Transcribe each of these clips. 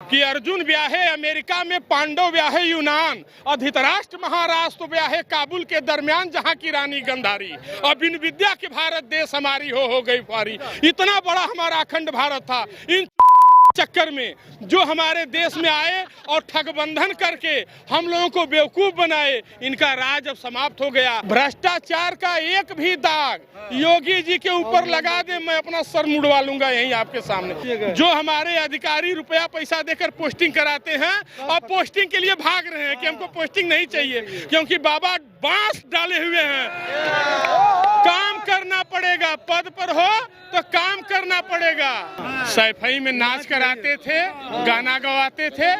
कि अर्जुन ब्याहे अमेरिका में, पांडव ब्याहे यूनान और धृतराष्ट्र महाराष्ट्र ब्याहे काबुल के दरमियान जहां की रानी गंधारी। और बिन विद्या के भारत देश हमारी हो गई फारी। इतना बड़ा हमारा अखंड भारत था, इन चक्कर में जो हमारे देश में आए और ठगबंधन करके हम लोगों को बेवकूफ बनाए, इनका राज अब समाप्त हो गया। भ्रष्टाचार का एक भी दाग योगी जी के ऊपर लगा दे, मैं अपना सर मुड़वा लूंगा यहीं आपके सामने। जो हमारे अधिकारी रुपया पैसा देकर पोस्टिंग कराते हैं और पोस्टिंग के लिए भाग रहे हैं कि हमको पोस्टिंग नहीं चाहिए, क्योंकि बाबा बांस डाले हुए हैं। काम करना पड़ेगा, पद पर हो तो काम करना पड़ेगा। सैफई में नाच कराते थे, गाना गवाते थे,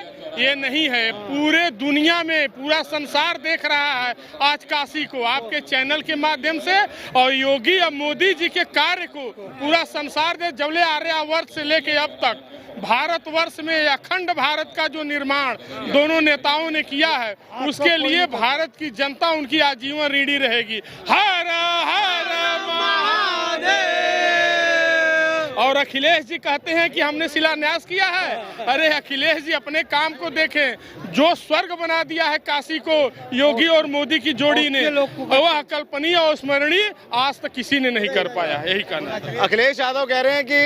ये नहीं है। पूरे दुनिया में पूरा संसार देख रहा है आज काशी को आपके चैनल के माध्यम से, और योगी और मोदी जी के कार्य को पूरा संसार दे। जबले आर्यावर्त से लेके अब तक भारतवर्ष में अखंड भारत का जो निर्माण दोनों नेताओं ने किया है, उसके लिए भारत की जनता उनकी आजीवन ऋणी रहेगी। हर हर महादेव। और अखिलेश जी कहते हैं कि हमने शिलान्यास किया है। अरे अखिलेश जी अपने काम को देखें, जो स्वर्ग बना दिया है काशी को योगी और मोदी की जोड़ी ने, वह कल्पनीय और स्मरणीय आज तक किसी ने नहीं कर पाया। यही कहना है। अखिलेश यादव कह रहे हैं कि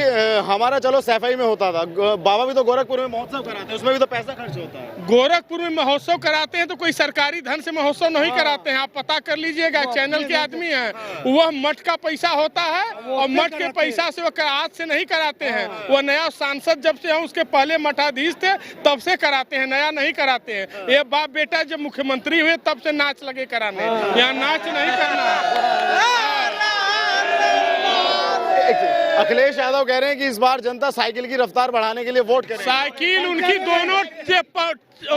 हमारा चलो सैफई में होता था, बाबा भी तो गोरखपुर में महोत्सव कराते हैं, उसमें भी तो पैसा खर्च होता है। गोरखपुर में महोत्सव कराते हैं तो कोई सरकारी धन से महोत्सव नहीं कराते हैं। आप पता कर लीजिएगा, चैनल के आदमी हैं, वह मठ का पैसा होता है और मठ के पैसा से वह आज से नहीं कराते हैं। वह नया सांसद जब से हैं, उसके पहले मठाधीश थे तब से कराते हैं, नया नहीं कराते हैं। ये बाप बेटा जब मुख्यमंत्री हुए तब से नाच लगे कराने, यहाँ नाच नहीं करना है। अखिलेश यादव कह रहे हैं कि इस बार जनता साइकिल की रफ्तार बढ़ाने के लिए वोट करेगी। साइकिल उनकी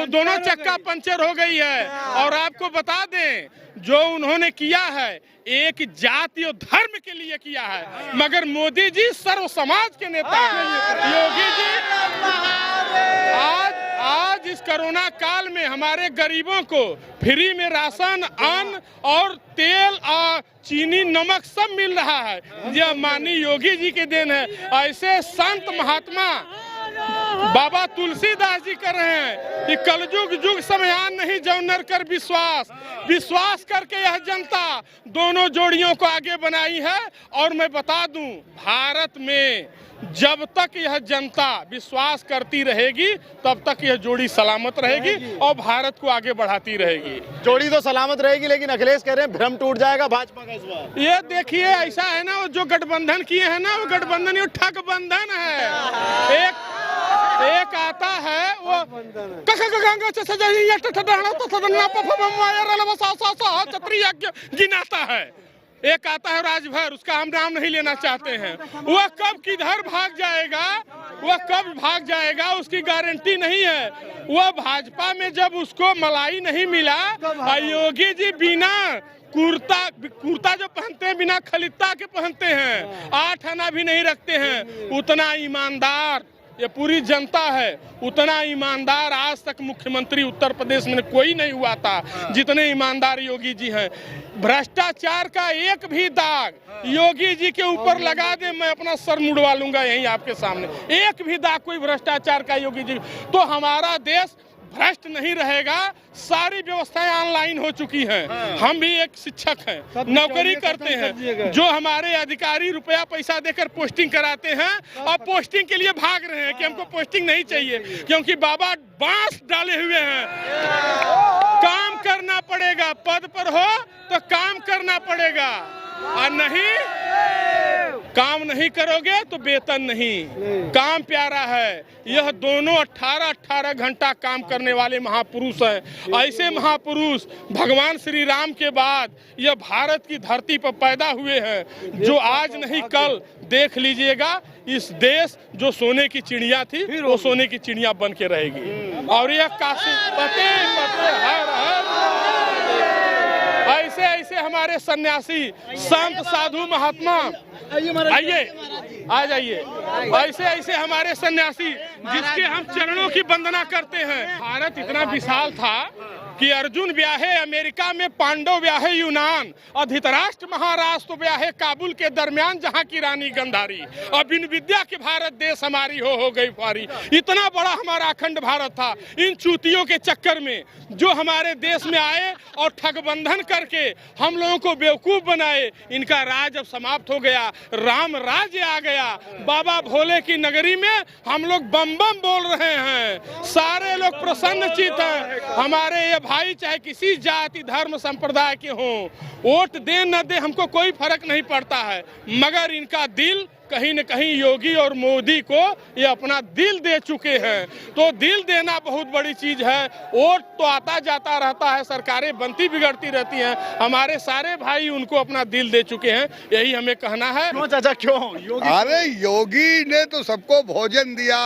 दोनों चक्का पंचर हो गई है। और आपको बता दें, जो उन्होंने किया है एक जाति और धर्म के लिए किया है, मगर मोदी जी सर्व समाज के नेता हैं। योगी जी आज इस कोरोना काल में हमारे गरीबों को फ्री में राशन, अन्न और तेल और चीनी, नमक सब मिल रहा है। यह माननीय योगी जी के देन है। ऐसे संत महात्मा बाबा तुलसीदास जी कर रहे हैं कि कलयुग युग समयान नहीं जो नर कर विश्वास करके यह जनता दोनों जोड़ियों को आगे बनाई है। और मैं बता दूं, भारत में जब तक यह जनता विश्वास करती रहेगी तब तक यह जोड़ी सलामत रहेगी और भारत को आगे बढ़ाती रहेगी। जोड़ी तो सलामत रहेगी, लेकिन अखिलेश कह रहे हैं भ्रम टूट जाएगा भाजपा का इस बार। ये देखिए, ऐसा है ना, वो जो गठबंधन किए हैं ना, वो गठबंधन ये ठगबंधन है। एक आता है वो गिनाता है, एक आता है राजभर, उसका हम नाम नहीं लेना चाहते हैं। वह कब किधर भाग जाएगा उसकी गारंटी नहीं है। वह भाजपा में जब उसको मलाई नहीं मिला, योगी जी बिना कुर्ता जो पहनते हैं बिना खलीता के पहनते हैं, 8 आना भी नहीं रखते हैं। उतना ईमानदार ये पूरी जनता है, उतना ईमानदार आज तक मुख्यमंत्री उत्तर प्रदेश में कोई नहीं हुआ था जितने ईमानदार योगी जी हैं। भ्रष्टाचार का एक भी दाग योगी जी के ऊपर लगा दे, मैं अपना सर मुड़वा लूंगा यहीं आपके सामने। एक भी दाग कोई भ्रष्टाचार का योगी जी, तो हमारा देश भ्रष्ट नहीं रहेगा। सारी व्यवस्थाएं ऑनलाइन हो चुकी हैं। हम भी एक शिक्षक हैं, नौकरी करते हैं। जो हमारे अधिकारी रुपया पैसा देकर पोस्टिंग कराते हैं और पोस्टिंग के लिए भाग रहे हैं कि हमको पोस्टिंग नहीं चाहिए, क्योंकि बाबा बांस डाले हुए हैं। काम करना पड़ेगा, पद पर हो तो काम करना पड़ेगा, और नहीं काम नहीं करोगे तो वेतन नहीं। काम प्यारा है। यह दोनों 18-18 घंटा काम करने वाले महापुरुष हैं। ऐसे महापुरुष भगवान श्री राम के बाद यह भारत की धरती पर पैदा हुए हैं, जो आज नहीं कल देख लीजिएगा इस देश जो सोने की चिड़िया थी वो सोने की चिड़िया बन के रहेगी। और यह काशी पते हर ऐसे हमारे सन्यासी, संत, साधु, महात्मा, आइए आ जाइए। ऐसे हमारे सन्यासी जिसके हम चरणों की वंदना करते हैं। भारत इतना विशाल था कि अर्जुन ब्याहे अमेरिका में, पांडव ब्याहे यूनान और धृतराष्ट्र महाराष्ट्र ब्याहे काबुल के दरमियान जहां की रानी गंधारी और बिन विद्या के भारत देश हमारी हो गई फारी। इतना बड़ा हमारा अखंड भारत था, इन चूतियों के चक्कर में जो हमारे देश में आए और ठगबंधन करके हम लोगों को बेवकूफ बनाए, इनका राज अब समाप्त हो गया, राम राज्य आ गया। बाबा भोले की नगरी में हम लोग बम बम बोल रहे हैं, सारे लोग प्रसन्नचित हैं। हमारे ये भाई चाहे किसी जाति धर्म संप्रदाय के हों, वोट दे न दे हमको कोई फर्क नहीं पड़ता है, मगर इनका दिल कहीं न कहीं योगी और मोदी को ये अपना दिल दे चुके हैं। तो दिल देना बहुत बड़ी चीज है। वोट तो आता जाता रहता है, सरकारें बनती बिगड़ती रहती हैं, हमारे सारे भाई उनको अपना दिल दे चुके हैं, यही हमें कहना है। क्यों चाचा, क्यों योगी? अरे योगी ने तो सबको भोजन दिया,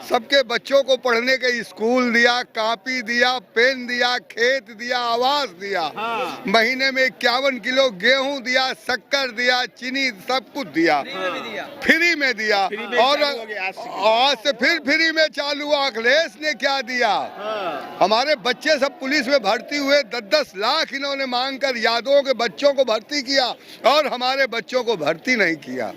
सबके बच्चों को पढ़ने के स्कूल दिया, कॉपी दिया, पेन दिया, खेत दिया, आवास दिया, महीने में 51 किलो गेहूं दिया, शक्कर दिया, चीनी, सब कुछ दिया, फ्री में दिया। और आज से फिर फ्री में चालू हुआ। अखिलेश ने क्या दिया? हमारे बच्चे सब पुलिस में भर्ती हुए, 10-10 लाख इन्होंने मांग कर यादवों के बच्चों को भर्ती किया और हमारे बच्चों को भर्ती नहीं किया।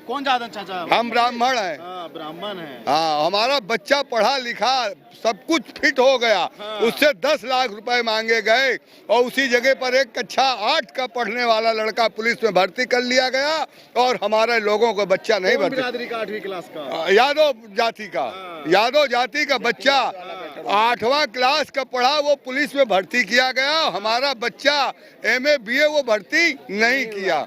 कौन ज्यादा चाचा? हम ब्राह्मण हैं। ब्राह्मण है। हाँ, हमारा बच्चा पढ़ा लिखा सब कुछ फिट हो गया, उससे 10 लाख रुपए मांगे गए और उसी जगह पर एक कक्षा 8 का पढ़ने वाला लड़का पुलिस में भर्ती कर लिया गया और हमारे लोगों को बच्चा नहीं भर्ती। बिरादरी का 8वीं क्लास का? यादव जाति का। यादव जाति का बच्चा 8वां क्लास का पढ़ा, वो पुलिस में भर्ती किया गया। हमारा बच्चा MA BA वो भर्ती नहीं किया।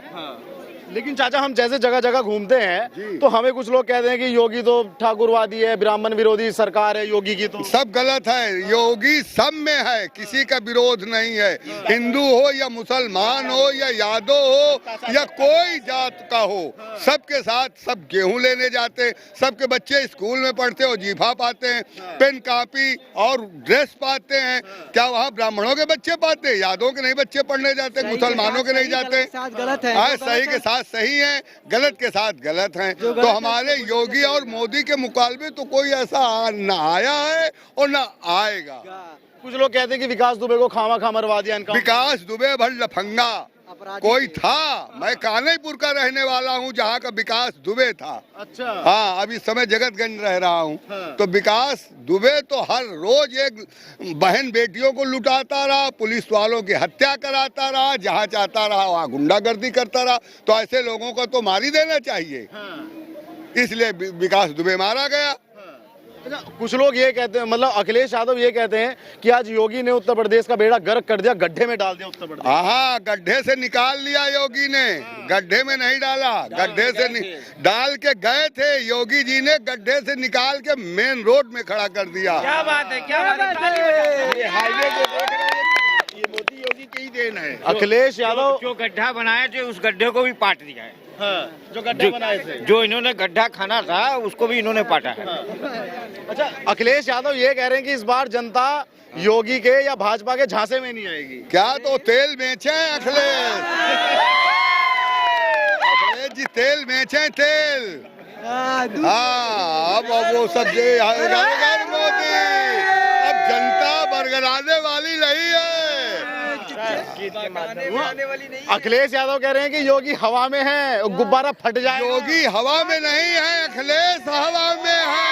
लेकिन चाचा, हम जैसे जगह जगह घूमते हैं तो हमें कुछ लोग कहते हैं कि योगी तो ठाकुरवादी है, ब्राह्मण विरोधी सरकार है योगी की। तो सब गलत है। योगी सब में है, किसी का विरोध नहीं है। हिंदू हो या मुसलमान हो या यादव हो या कोई जात का हो, सबके साथ सब गेहूं लेने जाते, सबके बच्चे स्कूल में पढ़ते हो, वजीफा पाते हैं, पेन कॉपी और ड्रेस पाते हैं। क्या वहाँ ब्राह्मणों के बच्चे पाते? यादवों के नहीं बच्चे पढ़ने जाते, मुसलमानों के नहीं जाते। गलत है, सही के साथ सही है, गलत के साथ गलत है। तो हमारे योगी और मोदी के मुकाबले तो कोई ऐसा ना आया है और ना आएगा। कुछ लोग कहते हैं कि विकास दुबे को खामा मरवा दिया इनका। विकास दुबे भर लफंगा कोई था? मैं कानपुर का रहने वाला हूँ, जहाँ का विकास दुबे था। अच्छा। हाँ, अभी समय जगतगंज रह रहा हूँ। तो विकास दुबे तो हर रोज एक बहन बेटियों को लुटाता रहा, पुलिस वालों की हत्या कराता रहा, जहाँ चाहता रहा वहाँ गुंडागर्दी करता रहा। तो ऐसे लोगों को तो मार ही देना चाहिए। इसलिए विकास दुबे मारा गया। कुछ लोग ये कहते हैं, मतलब अखिलेश यादव ये कहते हैं कि आज योगी ने उत्तर प्रदेश का बेड़ा गर्क कर दिया, गड्ढे में डाल दिया उत्तर प्रदेश। हाँ, गड्ढे से निकाल लिया योगी ने, गड्ढे में नहीं डाला, गड्ढे से डाल के गए थे। योगी जी ने गड्ढे से निकाल के मेन रोड में खड़ा कर दिया। क्या बात है, क्या बात है। ये हाईवे जो देख रहे हैं, ये मोदी योगी की ही देन है। अखिलेश यादव जो गड्ढा बनाया थे उस गड्ढे को भी पाट दिया है। जो गड्ढे बनाए थे, जो इन्होंने गड्ढा खाना था उसको भी इन्होंने पाटा है। अच्छा, अखिलेश यादव ये कह रहे हैं कि इस बार जनता योगी के या भाजपा के झांसे में नहीं आएगी। क्या तो तेल बेचे अखिलेश? अखिलेश जी तेल बेचे, तेल। हाँ, अब वो सब मोदी, अब जनता बरगराने वाली नहीं है। अखिलेश यादव कह रहे हैं कि योगी हवा में है, गुब्बारा फट जाए। योगी हवा में नहीं है, अखिलेश हवा में है।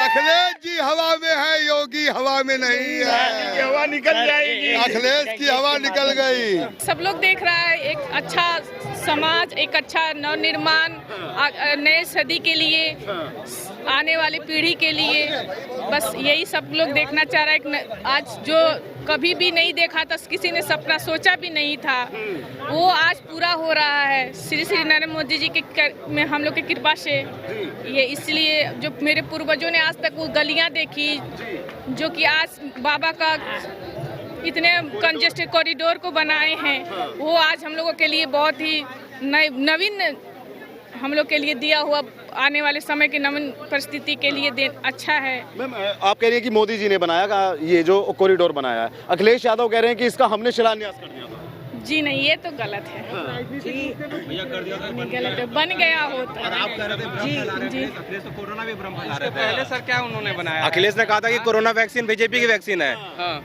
अखिलेश जी हवा में है, योगी हवा में नहीं है। हवा निकल जाएगी, अखिलेश की हवा निकल गई। सब लोग देख रहा है एक अच्छा समाज, एक अच्छा नवनिर्माण नए सदी के लिए, आने वाली पीढ़ी के लिए, बस यही सब लोग देखना चाह रहा है। आज जो कभी भी नहीं देखा था, किसी ने सपना सोचा भी नहीं था, वो आज पूरा हो रहा है श्री श्री नरेंद्र मोदी जी के में हम लोग की कृपा से। ये इसलिए जो मेरे पूर्वजों ने आज तक वो गलियां देखी, जो कि आज बाबा का इतने कंजेस्टेड कॉरिडोर को बनाए हैं, वो आज हम लोगों के लिए बहुत ही नवीन हम लोग के लिए दिया हुआ आने वाले समय की नवीन परिस्थिति के लिए अच्छा है। मैम, आप कह रही है कि मोदी जी ने बनाया ये जो कॉरिडोर बनाया है, अखिलेश यादव कह रहे हैं कि इसका हमने शिलान्यास कर दिया था। जी नहीं, ये तो गलत है। गलत है, बन गया होता। जी कोरोना भी भ्रम फैला रहे थे। पहले सर क्या उन्होंने बनाया? अखिलेश ने कहा था कि कोरोना वैक्सीन बीजेपी की वैक्सीन है,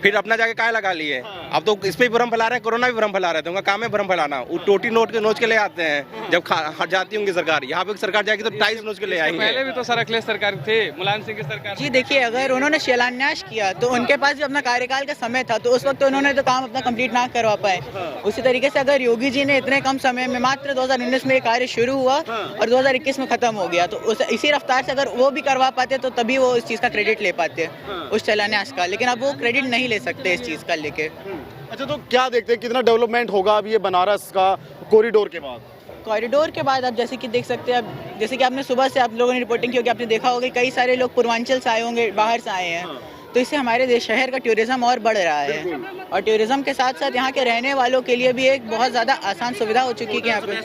फिर अपना जाके काय लगा लिए। अब तो इस पे भी भ्रम फैला रहे हैं, कोरोना भी भ्रम फैला रहे थे। उनका काम है भ्रम फैलाना। वो टोटी नोट के नोच के ले आते हैं जब हट जाती होंगी सरकार। यहाँ पे सरकार जाएगी तो 2.5 नोच के ले आएंगे। पहले भी तो सर अखिलेश सरकार थे, मुलायम सिंह की सरकार। जी देखिए, अगर उन्होंने शिलान्यास किया तो उनके पास भी अपना कार्यकाल का समय था, तो उस वक्त उन्होंने तो काम अपना कंप्लीट ना करवा पाए। उसी तरीके से अगर योगी जी ने इतने कम समय में, मात्र 2019 में ये कार्य शुरू हुआ और 2021 में खत्म हो गया, तो इसी रफ्तार से अगर वो भी करवा पाते तो तभी वो इस चीज का क्रेडिट ले पाते उस शिलान्यास का। लेकिन अब वो क्रेडिट नहीं ले सकते इस चीज का लेके। अच्छा, तो क्या देखते हैं कितना डेवलपमेंट होगा अब ये बनारस का कॉरिडोर के बाद? कॉरिडोर के बाद आप जैसे कि देख सकते हैं, अब जैसे कि आपने सुबह से आप लोगों ने रिपोर्टिंग की होगी, आपने देखा होगा कई सारे लोग पूर्वांचल से आए होंगे, बाहर से आए हैं। तो इससे हमारे शहर का टूरिज्म और बढ़ रहा है, और टूरिज्म के साथ साथ यहाँ के रहने वालों के लिए भी एक बहुत ज़्यादा आसान सुविधा हो चुकी है कि यहाँ पे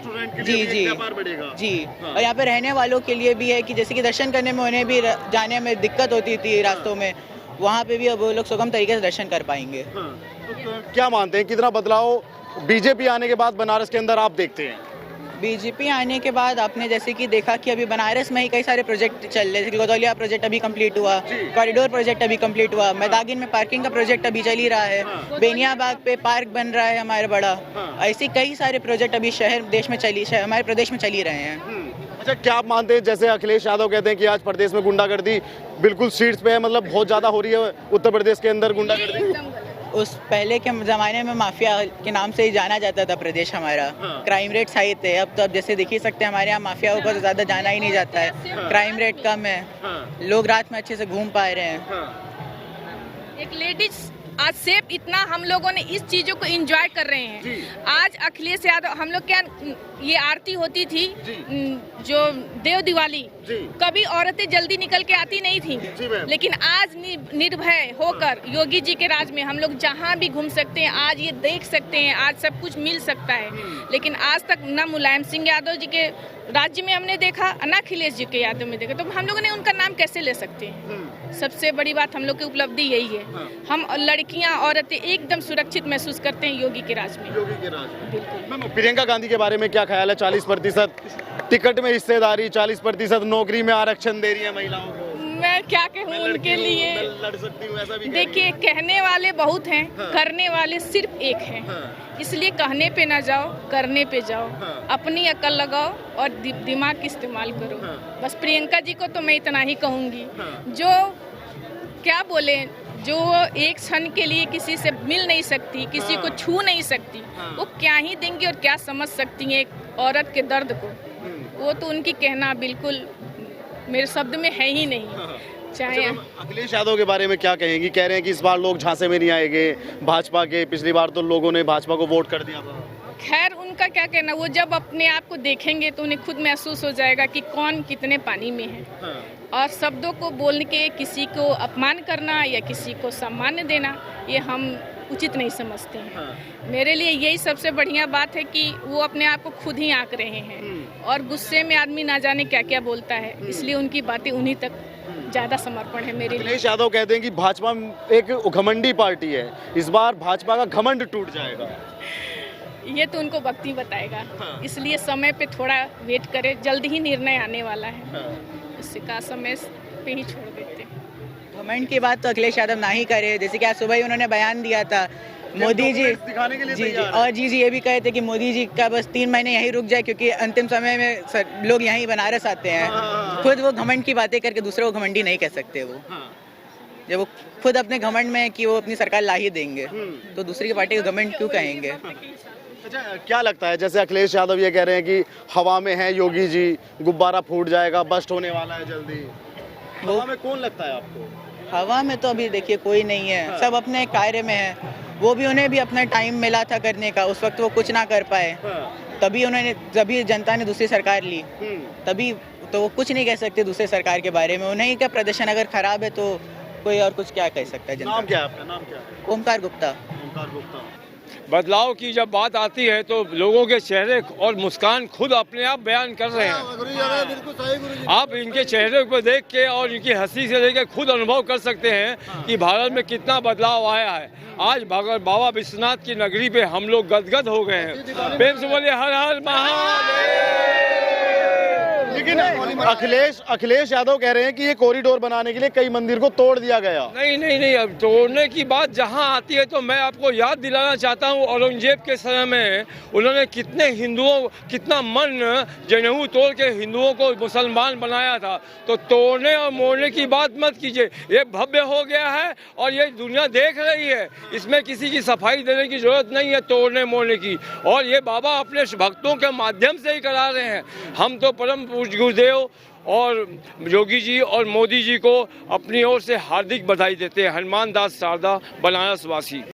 जी और यहाँ पे रहने वालों के लिए भी है कि जैसे कि दर्शन करने में उन्हें भी जाने में दिक्कत होती थी रास्तों में, वहाँ पे भी अब वो लोग सुगम तरीके से दर्शन कर पाएंगे। तो क्या मानते हैं कितना बदलाव बीजेपी आने के बाद बनारस के अंदर आप देखते हैं? बीजेपी आने के बाद आपने जैसे कि देखा कि अभी बनारस में ही कई सारे प्रोजेक्ट चल रहे, जैसे कि गौदौलिया प्रोजेक्ट अभी कंप्लीट हुआ, कॉरिडोर प्रोजेक्ट अभी कंप्लीट हुआ, मैदागिन में पार्किंग का प्रोजेक्ट अभी चल ही रहा है, बेनिया बाग पे पार्क बन रहा है हमारे बड़ा। ऐसे कई सारे प्रोजेक्ट अभी हमारे प्रदेश में चल ही रहे हैं। अच्छा, क्या आप मानते हैं जैसे अखिलेश यादव कहते हैं कि आज प्रदेश में गुंडागर्दी बिल्कुल सीट्स पे है, मतलब बहुत ज्यादा हो रही है उत्तर प्रदेश के अंदर गुंडागर्दी? उस पहले के ज़माने में माफिया के नाम से ही जाना जाता था प्रदेश हमारा। क्राइम रेट हाई थे, अब तो अब जैसे देख ही सकते हैं हमारे यहाँ माफिया को तो ज़्यादा जाना ही नहीं जाता है, क्राइम रेट कम है, लोग रात में अच्छे से घूम पा रहे हैं। एक लेडीज आज सेफ इतना हम लोगों ने इस चीजों को एंजॉय कर रहे हैं। आज अखिलेश यादव, हम लोग क्या ये आरती होती थी जो देव दिवाली, कभी औरतें जल्दी निकल के आती नहीं थी, लेकिन आज निर्भय होकर योगी जी के राज में हम लोग जहाँ भी घूम सकते हैं, आज ये देख सकते हैं, आज सब कुछ मिल सकता है। लेकिन आज तक न मुलायम सिंह यादव जी के राज्य में हमने देखा, न अखिलेश जी के यादव में देखा, तो हम लोगों ने उनका नाम कैसे ले सकते हैं? सबसे बड़ी बात हम लोग की उपलब्धि यही है, हम लड़कियां औरतें एकदम सुरक्षित महसूस करते हैं योगी के राज में। बिल्कुल। प्रियंका गांधी के बारे में क्या ख्याल है? 40% टिकट में हिस्सेदारी, 40% नौकरी में आरक्षण दे रही है महिलाओं को। मैं क्या कहूँ उनके लिए, लड़ सकती हूँ ऐसा भी देखिए कहने वाले बहुत हैं, करने वाले सिर्फ एक हैं। इसलिए कहने पे ना जाओ, करने पे जाओ, अपनी अकल लगाओ और दिमाग की इस्तेमाल करो। बस प्रियंका जी को तो मैं इतना ही कहूँगी, जो क्या बोले, जो एक क्षण के लिए किसी से मिल नहीं सकती, किसी को छू नहीं सकती, वो क्या ही देंगी और क्या समझ सकती हैं एक औरत के दर्द को? वो तो उनकी कहना बिल्कुल मेरे शब्द में है ही नहीं। चाहे अखिलेश यादव के बारे में क्या कहेंगी? कह रहे हैं कि इस बार लोग झांसे में नहीं आएंगे भाजपा के, पिछली बार तो लोगों ने भाजपा को वोट कर दिया था। खैर उनका क्या कहना, वो जब अपने आप को देखेंगे तो उन्हें खुद महसूस हो जाएगा कि कौन कितने पानी में है। और शब्दों को बोलने के किसी को अपमान करना या किसी को सम्मान देना, ये हम उचित नहीं समझते हैं। मेरे लिए यही सबसे बढ़िया बात है कि वो अपने आप को खुद ही आंक रहे हैं, और गुस्से में आदमी ना जाने क्या क्या बोलता है, इसलिए उनकी बातें उन्हीं तक ज़्यादा समर्पण है मेरे लिए। अखिलेश यादव कहते हैं कि भाजपा एक घमंडी पार्टी है, इस बार भाजपा का घमंड टूट जाएगा। ये तो उनको वक्त ही बताएगा, इसलिए समय पे थोड़ा वेट करें, जल्द ही निर्णय आने वाला है, इससे का समय पे ही छोड़ देते हैं। घमंड की बात तो अखिलेश यादव ना ही करे, जैसे कि आज सुबह ही उन्होंने बयान दिया था मोदी जी दिखाने के लिए जी और जी ये भी कहे थे कि मोदी जी का बस 3 महीने यहीं रुक जाए, क्योंकि अंतिम समय में लोग यहीं बनारस आते हैं। खुद वो घमंड की बातें करके दूसरे को घमंडी नहीं कह सकते। वो जब वो खुद अपने घमंड में कि वो अपनी सरकार ला ही देंगे, तो दूसरी की पार्टी को घमंड क्यों कहेंगे? अच्छा, क्या लगता है जैसे अखिलेश यादव ये कह रहे हैं कि हवा में है योगी जी, गुब्बारा फूट जाएगा, बस्ट होने वाला है जल्दी, हवा में कौन लगता है आपको? हवा में तो अभी देखिए कोई नहीं है, सब अपने कार्य में है। वो भी उन्हें भी अपना टाइम मिला था करने का, उस वक्त वो कुछ ना कर पाए, तभी जनता ने दूसरी सरकार ली, तभी तो वो कुछ नहीं कह सकते दूसरे सरकार के बारे में। उन्हें का प्रदर्शन अगर खराब है तो कोई और कुछ क्या कह सकता है जनता? नाम क्या है आपका? नाम क्या है? ओमकार गुप्ता। ओमकार गुप्ता। बदलाव की जब बात आती है तो लोगों के चेहरे और मुस्कान खुद अपने आप बयान कर रहे हैं। आप इनके चेहरे को देख के और इनकी हंसी से देख के खुद अनुभव कर सकते हैं कि भारत में कितना बदलाव आया है। आज बाबा विश्वनाथ की नगरी पे हम लोग गदगद हो गए हैं। प्रेम से बोले हर हर महादेव। लेकिन अखिलेश यादव कह रहे हैं कि ये कॉरिडोर बनाने के लिए कई मंदिर को तोड़ दिया गया। नहीं, अब तोड़ने की बात जहां आती है तो मैं आपको याद दिलाना चाहता हूं औरंगजेब के समय में उन्होंने कितना मन जनेऊ तोड़ के हिंदुओं को मुसलमान बनाया था। तो तोड़ने और मोड़ने की बात मत कीजिए, ये भव्य हो गया है और ये दुनिया देख रही है। इसमें किसी की सफाई देने की जरूरत नहीं है तोड़ने मोड़ने की, और ये बाबा अपने भक्तों के माध्यम से ही करा रहे हैं। हम तो परम पूज्य गुरुदेव और योगी जी और मोदी जी को अपनी ओर से हार्दिक बधाई देते हैं। हनुमान दास शारदा, बनारस वासी।